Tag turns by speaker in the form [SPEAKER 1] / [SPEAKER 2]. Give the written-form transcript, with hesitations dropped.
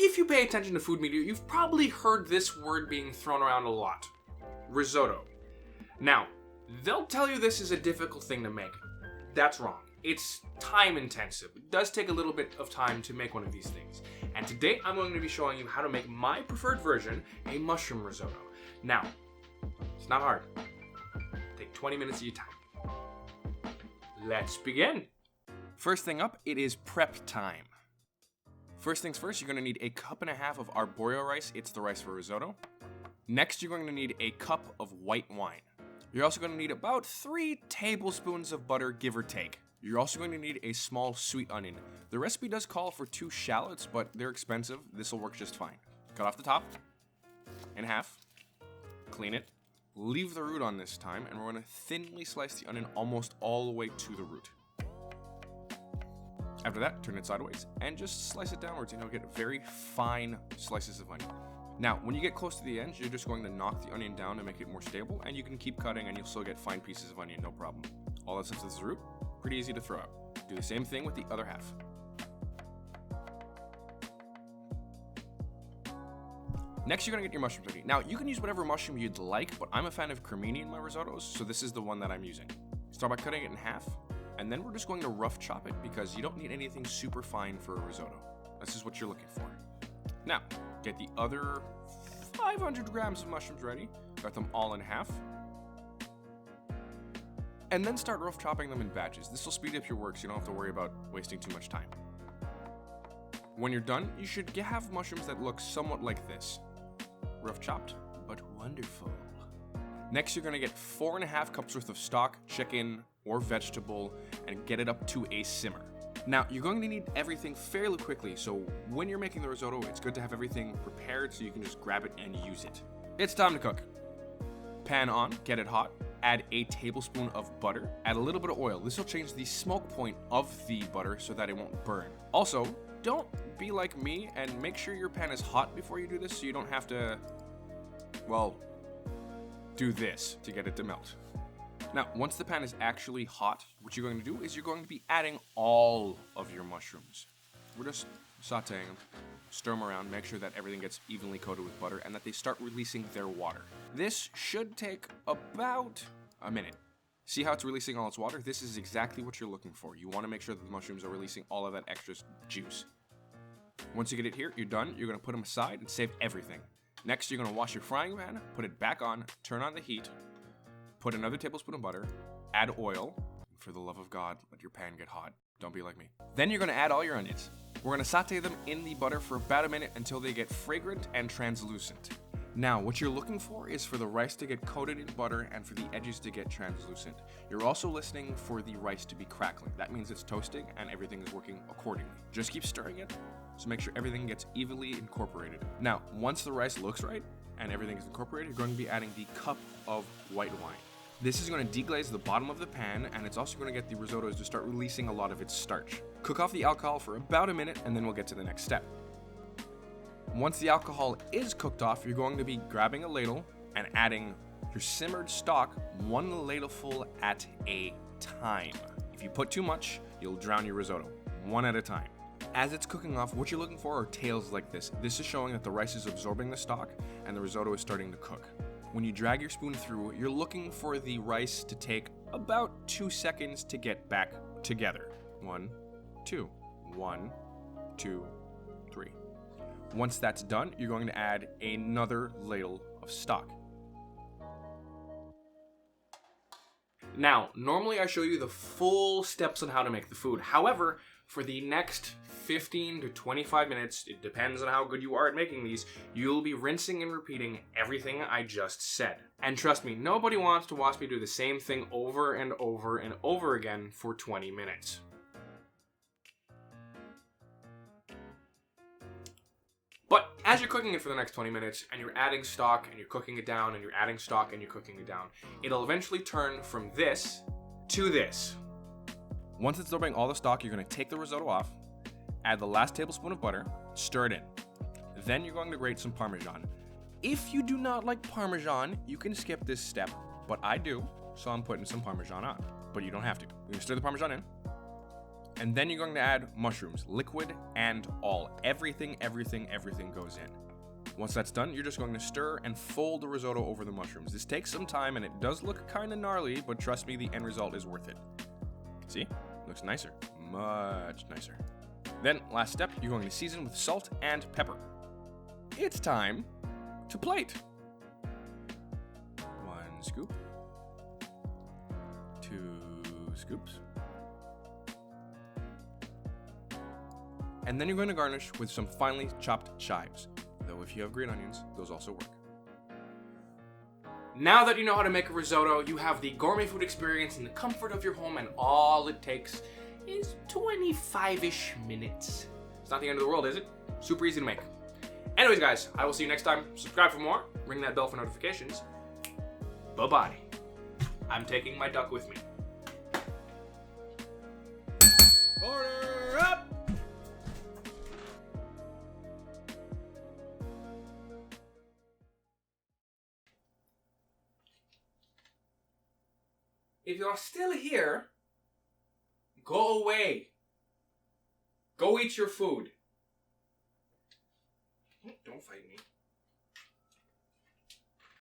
[SPEAKER 1] if you pay attention to food media, you've probably heard this word being thrown around a lot. Risotto. Now, they'll tell you this is a difficult thing to make. That's wrong. It's time intensive. It does take a little bit of time to make one of these things. And today I'm going to be showing you how to make my preferred version, a mushroom risotto. Now, it's not hard. Take 20 minutes of your time. Let's begin. First thing up, it is prep time. First things first, you're going to need a cup and a half of arborio rice. It's the rice for risotto. Next, you're going to need a cup of white wine. You're also going to need about 3 tablespoons of butter, give or take. You're also going to need a small sweet onion. The recipe does call for 2 shallots, but they're expensive. This will work just fine. Cut off the top in half, clean it, leave the root on this time, and we're going to thinly slice the onion almost all the way to the root. After that, turn it sideways and just slice it downwards, and you'll get very fine slices of onion. Now, when you get close to the end, you're just going to knock the onion down to make it more stable, and you can keep cutting and you'll still get fine pieces of onion, no problem. All that's left is the root, pretty easy to throw out. Do the same thing with the other half. Next, you're gonna get your mushrooms ready. Now, you can use whatever mushroom you'd like, but I'm a fan of cremini in my risottos, so this is the one that I'm using. Start by cutting it in half, and then we're just going to rough chop it because you don't need anything super fine for a risotto. This is what you're looking for. Now, get the other 500 grams of mushrooms ready. Cut them all in half. And then start rough chopping them in batches. This will speed up your work so you don't have to worry about wasting too much time. When you're done, you should have mushrooms that look somewhat like this. Rough chopped, but wonderful. Next, you're gonna get 4.5 cups worth of stock, chicken, or vegetable, and get it up to a simmer. Now, you're going to need everything fairly quickly, so when you're making the risotto, it's good to have everything prepared so you can just grab it and use it. It's time to cook. Pan on, get it hot, add a tablespoon of butter, add a little bit of oil. This will change the smoke point of the butter so that it won't burn. Also, don't be like me and make sure your pan is hot before you do this so you don't have to, well, do this to get it to melt. Now, once the pan is actually hot, what you're going to do is you're going to be adding all of your mushrooms. We're just sauteing them, stir them around, make sure that everything gets evenly coated with butter and that they start releasing their water. This should take about a minute. See how it's releasing all its water? This is exactly what you're looking for. You want to make sure that the mushrooms are releasing all of that extra juice. Once you get it here, you're done. You're going to put them aside and save everything. Next, you're going to wash your frying pan, put it back on, turn on the heat, put another tablespoon of butter, add oil. For the love of God, let your pan get hot. Don't be like me. Then you're going to add all your onions. We're going to saute them in the butter for about a minute until they get fragrant and translucent. Now, what you're looking for is for the rice to get coated in butter and for the edges to get translucent. You're also listening for the rice to be crackling. That means it's toasting and everything is working accordingly. Just keep stirring it, so make sure everything gets evenly incorporated. Now, once the rice looks right and everything is incorporated, you're going to be adding the cup of white wine. This is going to deglaze the bottom of the pan, and it's also going to get the risottos to start releasing a lot of its starch. Cook off the alcohol for about a minute, and then we'll get to the next step. Once the alcohol is cooked off, you're going to be grabbing a ladle and adding your simmered stock 1 ladleful at a time. If you put too much, you'll drown your risotto, one at a time. As it's cooking off, what you're looking for are tails like this. This is showing that the rice is absorbing the stock and the risotto is starting to cook. When you drag your spoon through, you're looking for the rice to take about 2 seconds to get back together. 1, 2, 1, 2, 3. Once that's done, you're going to add another ladle of stock. Now, normally I show you the full steps on how to make the food. However, for the next 15 to 25 minutes, it depends on how good you are at making these, you'll be rinsing and repeating everything I just said. And trust me, nobody wants to watch me do the same thing over and over and over again for 20 minutes. But as you're cooking it for the next 20 minutes and you're adding stock and you're cooking it down and you're adding stock and you're cooking it down, it'll eventually turn from this to this. Once it's absorbing all the stock, you're going to take the risotto off, add the last tablespoon of butter, stir it in. Then you're going to grate some Parmesan. If you do not like Parmesan, you can skip this step, but I do, so I'm putting some Parmesan on. But you don't have to. You're going to stir the Parmesan in, And then you're going to add mushrooms, liquid and all. Everything goes in. Once that's done, you're just going to stir and fold the risotto over the mushrooms. This takes some time and it does look kind of gnarly, but trust me, the end result is worth it. See? Looks nicer. Much nicer. Then, last step, you're going to season with salt and pepper. It's time to plate. 1 scoop. 2 scoops. And then you're going to garnish with some finely chopped chives. Though if you have green onions, those also work. Now that you know how to make a risotto, you have the gourmet food experience in the comfort of your home, and all it takes is 25-ish minutes. It's not the end of the world, is it? Super easy to make. Anyways, guys, I will see you next time. Subscribe for more. Ring that bell for notifications. Bye-bye. I'm taking my duck with me. Order up! If you're still here, go away. Go eat your food. Don't fight me.